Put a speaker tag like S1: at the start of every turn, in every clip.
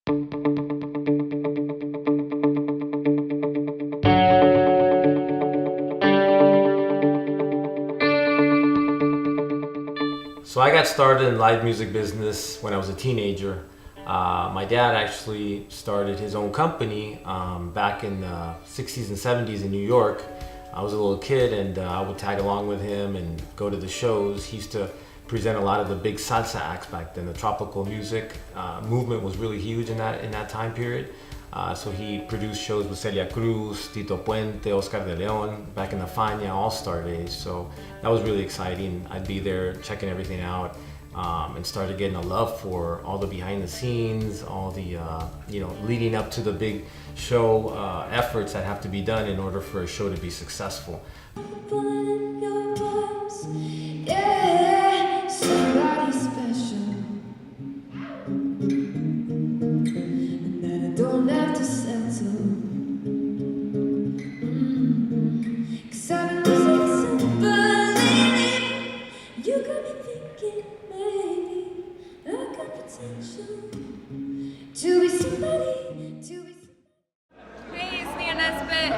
S1: So I got started in live music business when I was a teenager. My dad actually started his own company back in the 60s and 70s in New York. I was a little kid and I would tag along with him and go to the shows. He used to present a lot of the big salsa acts back then. The tropical music movement was really huge in that time period. So he produced shows with Celia Cruz, Tito Puente, Oscar de Leon back in the Fania All-Star days. So that was really exciting. I'd be there checking everything out and started getting a love for all the behind the scenes, all the leading up to the big show efforts that have to be done in order for a show to be successful.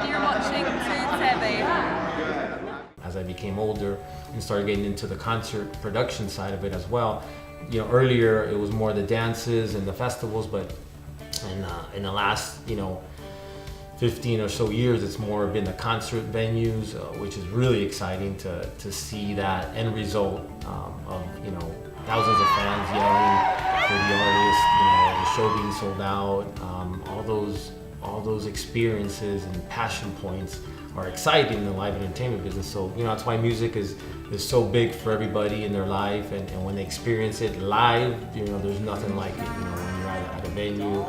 S2: You're watching Teve.
S1: As I became older and started getting into the concert production side of it as well, earlier it was more the dances and the festivals, but in the last 15 or so years, it's more been the concert venues, which is really exciting to see that end result of thousands of fans yelling for the artist, the show being sold out, all those experiences and passion points are exciting in the live entertainment business. So that's why music is so big for everybody in their life, and when they experience it live, there's nothing like it. When you're at a venue,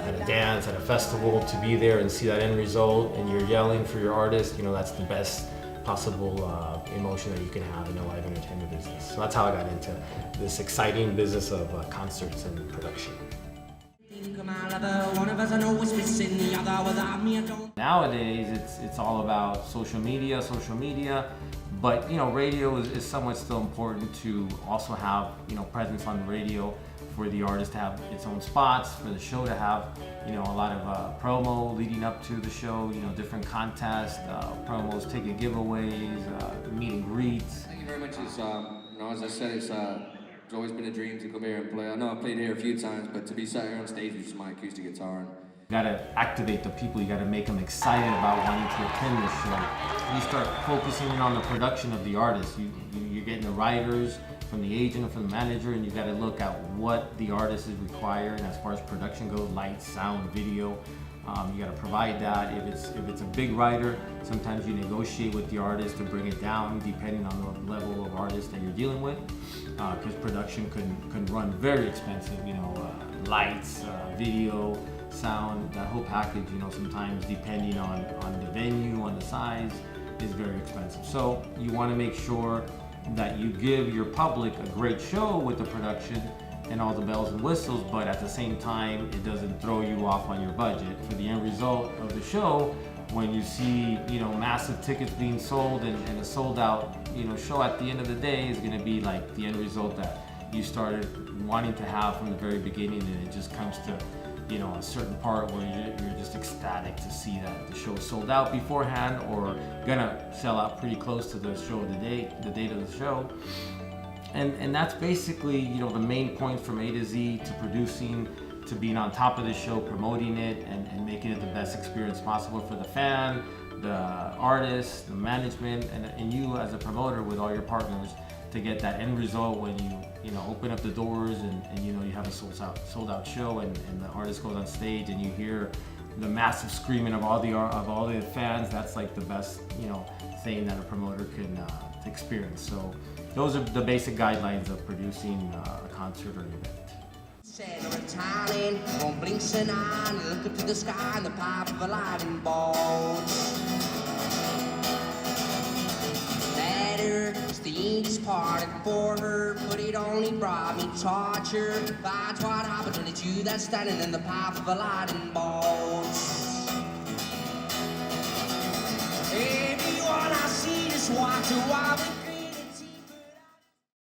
S1: at a dance, at a festival, to be there and see that end result and you're yelling for your artist, that's the best possible emotion that you can have in the live entertainment business. So that's how I got into this exciting business of concerts and production. Nowadays, it's all about social media, but radio is somewhat still important to also have presence on the radio, for the artist to have its own spots, for the show to have a lot of promo leading up to the show, different contests, promos, ticket giveaways, meet and greets.
S3: Thank you very much. As I said, it's always been a dream to come here and play. I know I've played here a few times, but to be sat here on stage with my acoustic guitar.
S1: You gotta activate the people, you gotta make them excited about wanting to attend this show. You start focusing in on the production of the artist. You're getting the writers from the agent or from the manager, and you gotta look at what the artist is requiring as far as production goes, lights, sound, video. You gotta provide that. If it's a big writer, sometimes you negotiate with the artist to bring it down depending on the level of artist that you're dealing with, because production can run very expensive. Lights, video, sound, that whole package. Sometimes depending on the venue, on the size, is very expensive. So you want to make sure that you give your public a great show with the production and all the bells and whistles, but at the same time, it doesn't throw you off on your budget. For the end result of the show, when you see massive tickets being sold and a sold out show at the end of the day is going to be like the end result that you started wanting to have from the very beginning, and it just comes to a certain part where you're just ecstatic to see that the show is sold out beforehand or gonna sell out pretty close to the show, the date of the show. And that's basically the main point from A to Z, to producing, to being on top of the show, promoting it, and making it the best experience possible for the fan, the artist, the management, and you as a promoter with all your partners, to get that end result when you open up the doors and you have a sold out show, and the artist goes on stage and you hear the massive screaming of all the fans. That's like the best thing that a promoter can experience. So those are the basic guidelines of producing a concert or an event.
S4: Looking to the sky in the pipe of a lightning bolt. The ink's parted for her, but it only brought me torture. That's what happened when it's you that's standing in the path of a lightning bolt. Everyone I see just walks away.